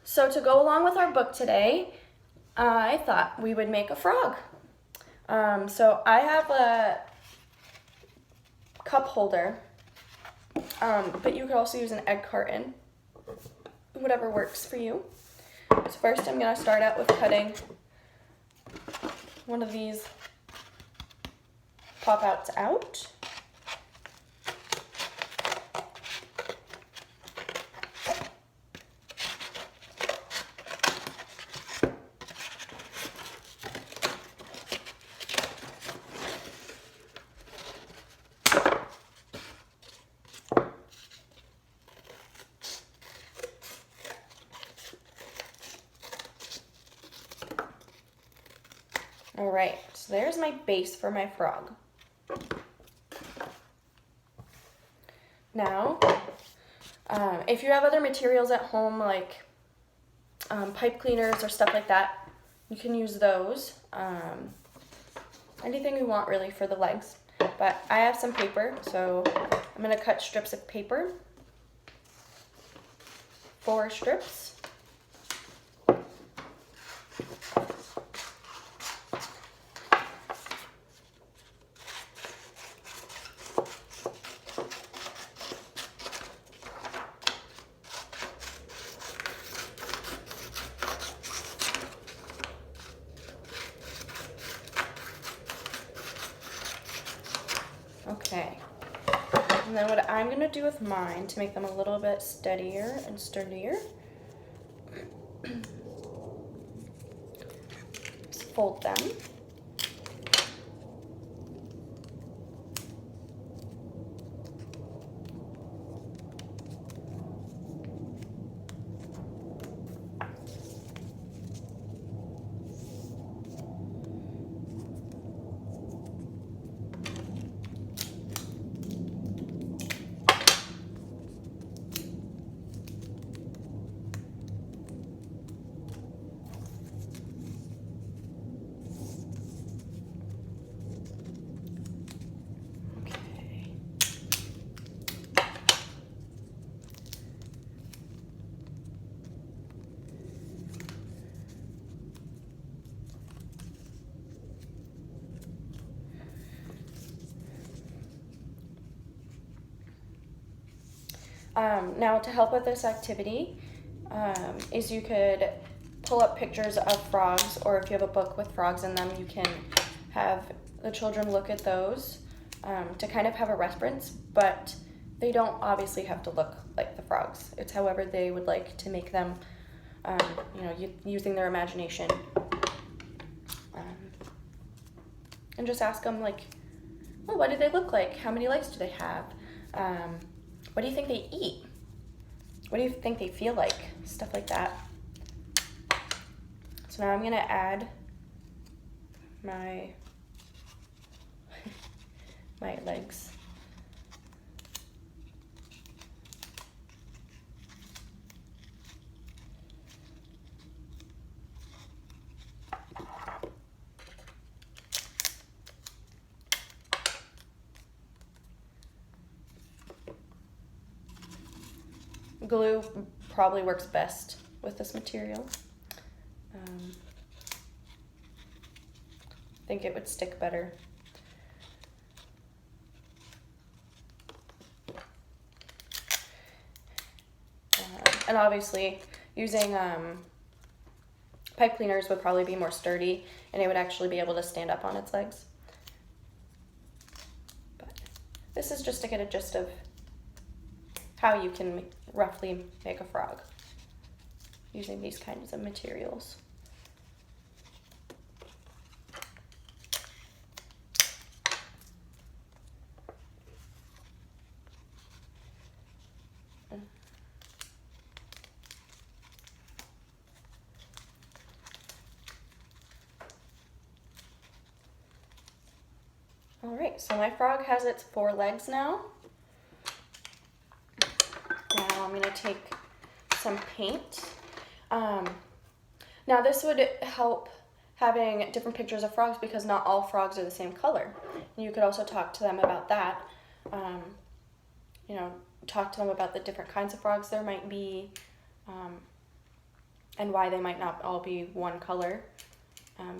So to go along with our book today, I thought we would make a frog. So I have a cup holder, but you could also use an egg carton, whatever works for you. So first I'm going to start out with cutting one of these pop-outs out. All right, so there's my base for my frog. Now, if you have other materials at home, like pipe cleaners or stuff like that, you can use those. Anything you want really for the legs. But I have some paper, so I'm gonna cut strips of paper. 4 strips. Okay, and then what I'm going to do with mine to make them a little bit steadier and sturdier is fold them. Now to help with this activity is you could pull up pictures of frogs, or if you have a book with frogs in them, you can have the children look at those to kind of have a reference, but they don't obviously have to look like the frogs. It's however they would like to make them, using their imagination. And just ask them like, well, what do they look like? How many legs do they have? What do you think they eat? What do you think they feel like? Stuff like that. So now I'm gonna add my my legs. Glue probably works best with this material. I think it would stick better. And obviously using pipe cleaners would probably be more sturdy, and it would actually be able to stand up on its legs. But this is just to get a gist of how you can roughly make a frog using these kinds of materials. All right, so my frog has its 4 legs now. Now I'm gonna take some paint. Now this would help having different pictures of frogs because not all frogs are the same color. And you could also talk to them about that. Talk to them about the different kinds of frogs there might be. and why they might not all be one color.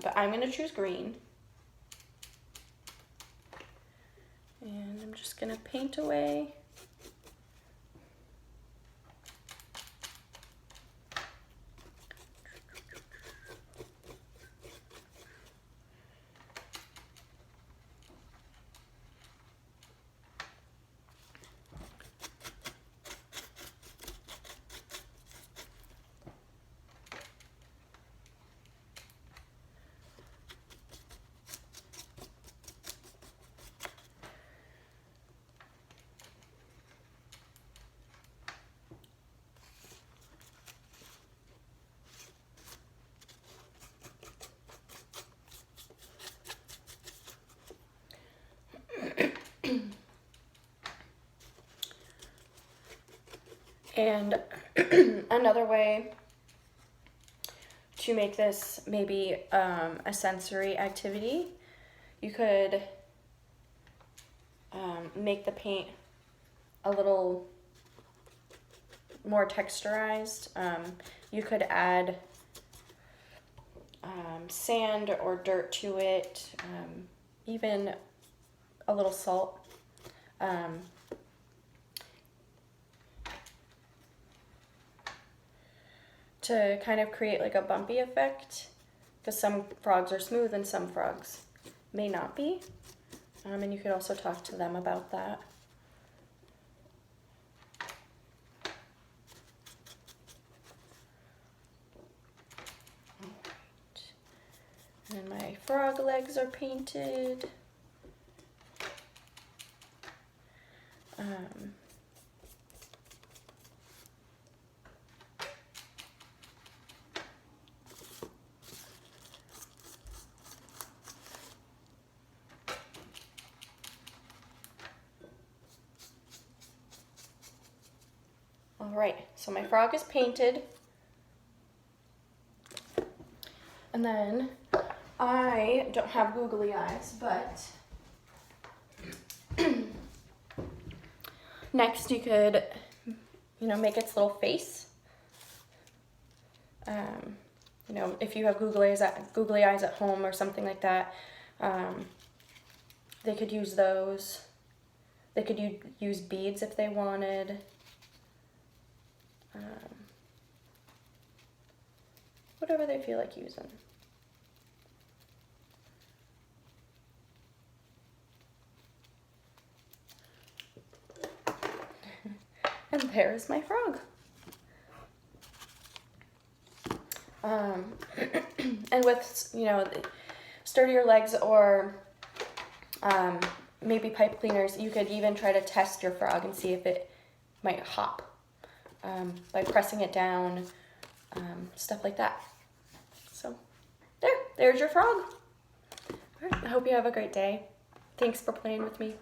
But I'm going to choose green. And I'm just going to paint away. And another way to make this maybe a sensory activity, you could make the paint a little more texturized. You could add sand or dirt to it, even a little salt. To kind of create like a bumpy effect, because some frogs are smooth and some frogs may not be. And you could also talk to them about that. And my frog legs are painted. All right, so my frog is painted. And then I don't have googly eyes, but next you could, make its little face. If you have googly eyes at home or something like that, they could use those. They could use beads if they wanted. Whatever they feel like using. And there's my frog. And with, sturdier legs or maybe pipe cleaners, you could even try to test your frog and see if it might hop by pressing it down, stuff like that. So there's your frog. All right, I hope you have a great day. Thanks for playing with me.